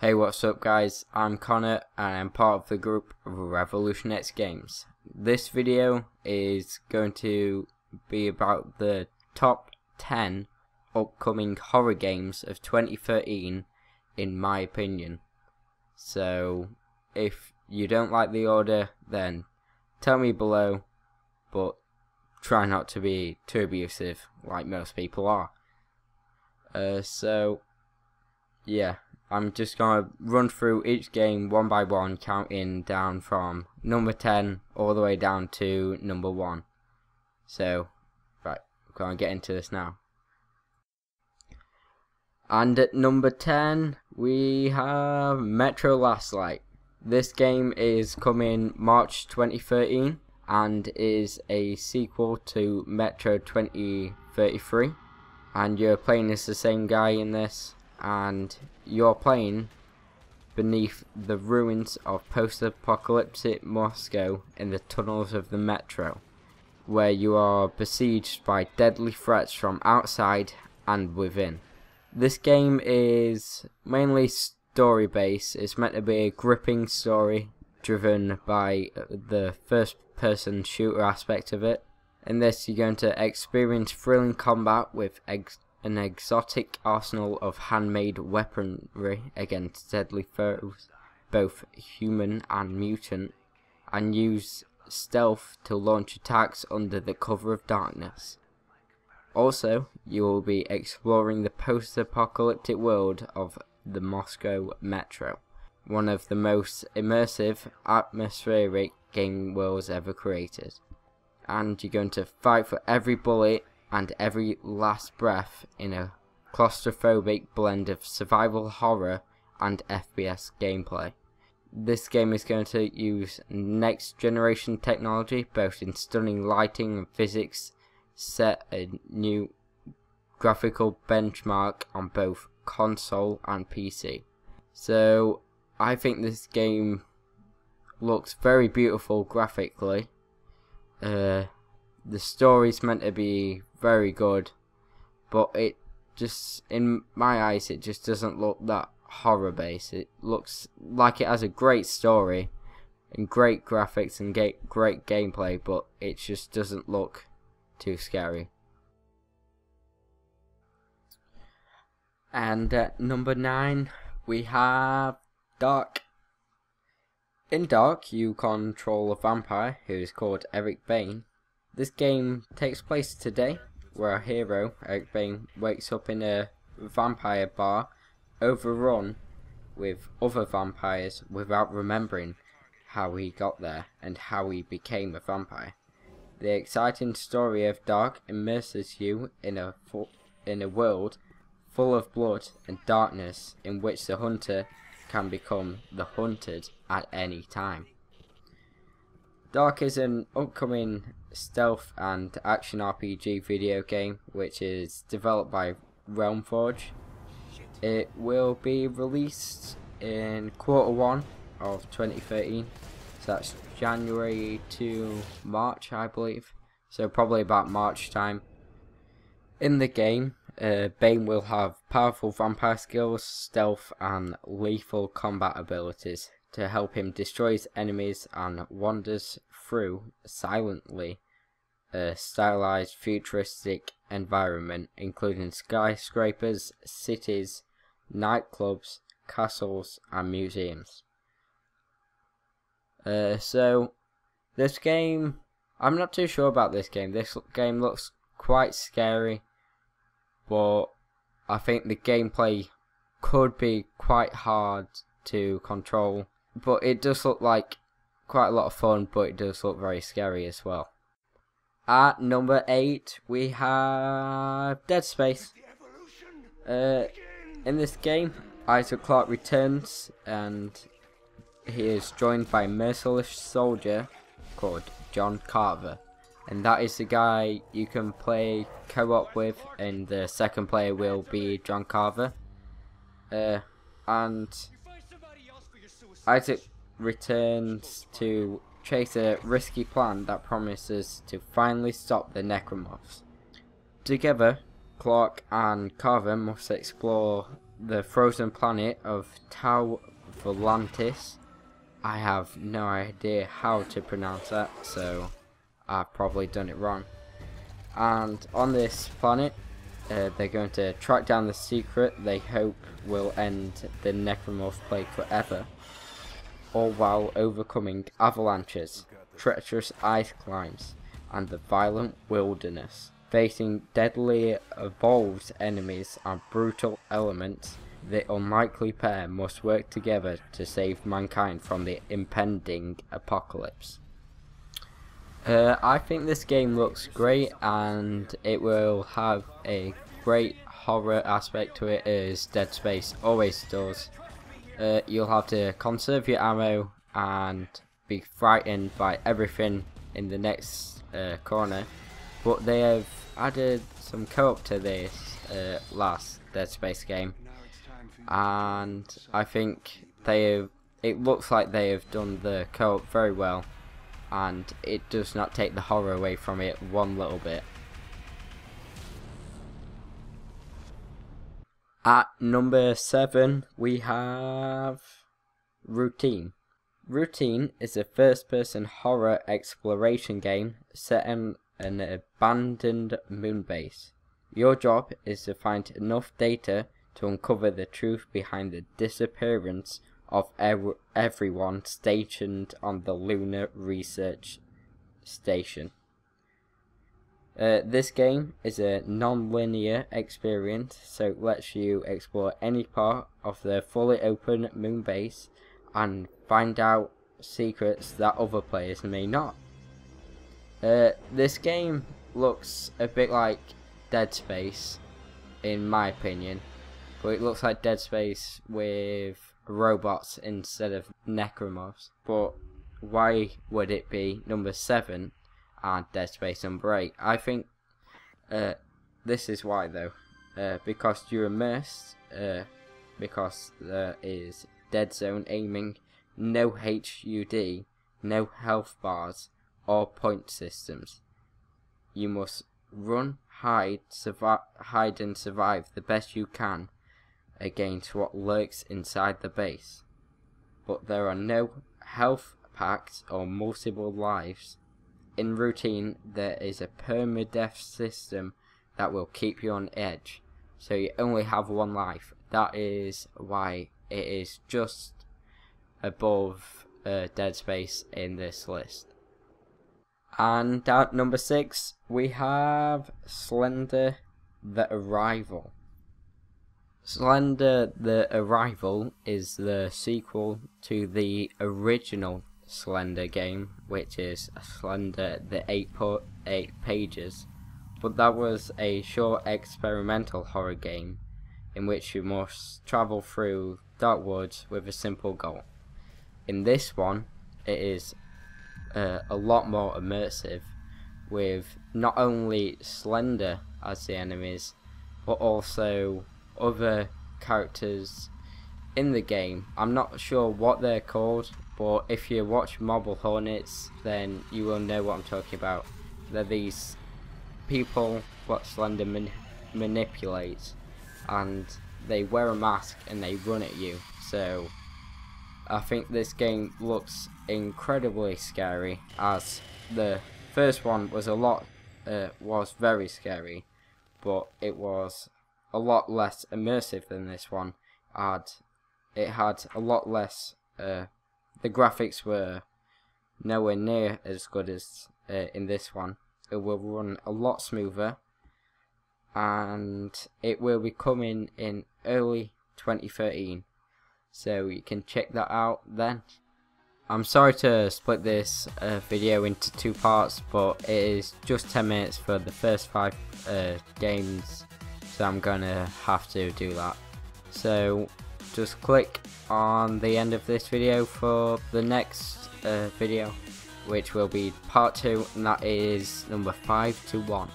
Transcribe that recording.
Hey, what's up guys? I'm Connor and I'm part of the group of RevolutionXGames. This video is going to be about the top 10 upcoming horror games of 2013 in my opinion. So if you don't like the order, then tell me below, but try not to be too abusive like most people are. Yeah, I'm just going to run through each game one by one, counting down from number 10 all the way down to number 1. So, right, we're going to get into this now. And at number 10, we have Metro Last Light. This game is coming March 2013 and is a sequel to Metro 2033. And you're playing as the same guy in this, and you're playing beneath the ruins of post-apocalyptic Moscow in the tunnels of the metro, where you are besieged by deadly threats from outside and within. This game is mainly story based. It's meant to be a gripping story driven by the first person shooter aspect of it. In this, you're going to experience thrilling combat with an exotic arsenal of handmade weaponry against deadly foes, both human and mutant, and use stealth to launch attacks under the cover of darkness. Also, you will be exploring the post-apocalyptic world of the Moscow Metro, one of the most immersive, atmospheric game worlds ever created. And you're going to fight for every bullet and every last breath in a claustrophobic blend of survival horror and FPS gameplay. This game is going to use next generation technology, both in stunning lighting and physics, set a new graphical benchmark on both console and PC. So I think this game looks very beautiful graphically. The story's meant to be very good, but it just, in my eyes, it just doesn't look that horror based. It looks like it has a great story and great graphics and great gameplay, but it just doesn't look too scary. And at number 9 we have Dark. In Dark, you control a vampire who is called Eric Bain. This game takes place today, where our hero, Eric Bain, wakes up in a vampire bar, overrun with other vampires without remembering how he got there and how he became a vampire. The exciting story of Dark immerses you in a world full of blood and darkness, in which the hunter can become the hunted at any time. Dark is an upcoming stealth and action RPG video game which is developed by Realmforge. It will be released in Q1 of 2013, so that's January to March I believe, so probably about March time. In the game, Bane will have powerful vampire skills, stealth and lethal combat abilities to help him destroy his enemies, and wanders through silently a stylized futuristic environment including skyscrapers, cities, nightclubs, castles and museums. So this game, I'm not too sure about this game. This game looks quite scary, but I think the gameplay could be quite hard to control, but it does look like quite a lot of fun, but it does look very scary as well. At number 8 we have Dead Space. In this game, Isaac Clarke returns and he is joined by a merciless soldier called John Carver, and that is the guy you can play co-op with, and the second player will be John Carver. And Isaac returns to chase a risky plan that promises to finally stop the necromorphs. Together, Clarke and Carver must explore the frozen planet of Tau Volantis. I have no idea how to pronounce that, so I've probably done it wrong. And on this planet, they're going to track down the secret they hope will end the Necromorph plague forever, all while overcoming avalanches, treacherous ice climbs, and the violent wilderness. Facing deadly evolved enemies and brutal elements, the unlikely pair must work together to save mankind from the impending apocalypse. I think this game looks great, and it will have a great horror aspect to it, as Dead Space always does. You'll have to conserve your ammo and be frightened by everything in the next corner, but they have added some co-op to this last Dead Space game, and I think it looks like they have done the co-op very well, and it does not take the horror away from it one little bit. At number 7 we have Routine. Routine is a first-person horror exploration game set in an abandoned moon base. Your job is to find enough data to uncover the truth behind the disappearance of everyone stationed on the Lunar Research Station. This game is a non-linear experience, so it lets you explore any part of the fully open moon base and find out secrets that other players may not. This game looks a bit like Dead Space, in my opinion, but it looks like Dead Space with robots instead of necromorphs. But why would it be number 7 and Dead Space number 8? I think this is why though. Because you're immersed, because there is dead zone aiming, no HUD, no health bars or point systems. You must run, hide and survive the best you can against what lurks inside the base. But there are no health packs or multiple lives. In Routine, there is a permadeath system that will keep you on edge, so you only have one life. That is why it is just above Dead Space in this list. And at number 6 we have Slender the Arrival. Slender the Arrival is the sequel to the original Slender game, which is Slender the 8 Pages, but that was a short experimental horror game in which you must travel through dark woods with a simple goal. In this one, it is a lot more immersive, with not only Slender as the enemies, but also other characters in the game. I'm not sure what they're called, but if you watch Mobile Hornets, then you will know what I'm talking about. They're these people what Slender manipulates, and they wear a mask and they run at you. So I think this game looks incredibly scary, as the first one was was very scary, but it was a lot less immersive than this one, and it had a lot less, the graphics were nowhere near as good as in this one. It will run a lot smoother, and it will be coming in early 2013, so you can check that out then. I'm sorry to split this video into 2 parts, but it is just 10 minutes for the first 5 games, so I'm gonna have to do that. So just click on the end of this video for the next video, which will be part 2, and that is number 5 to 1.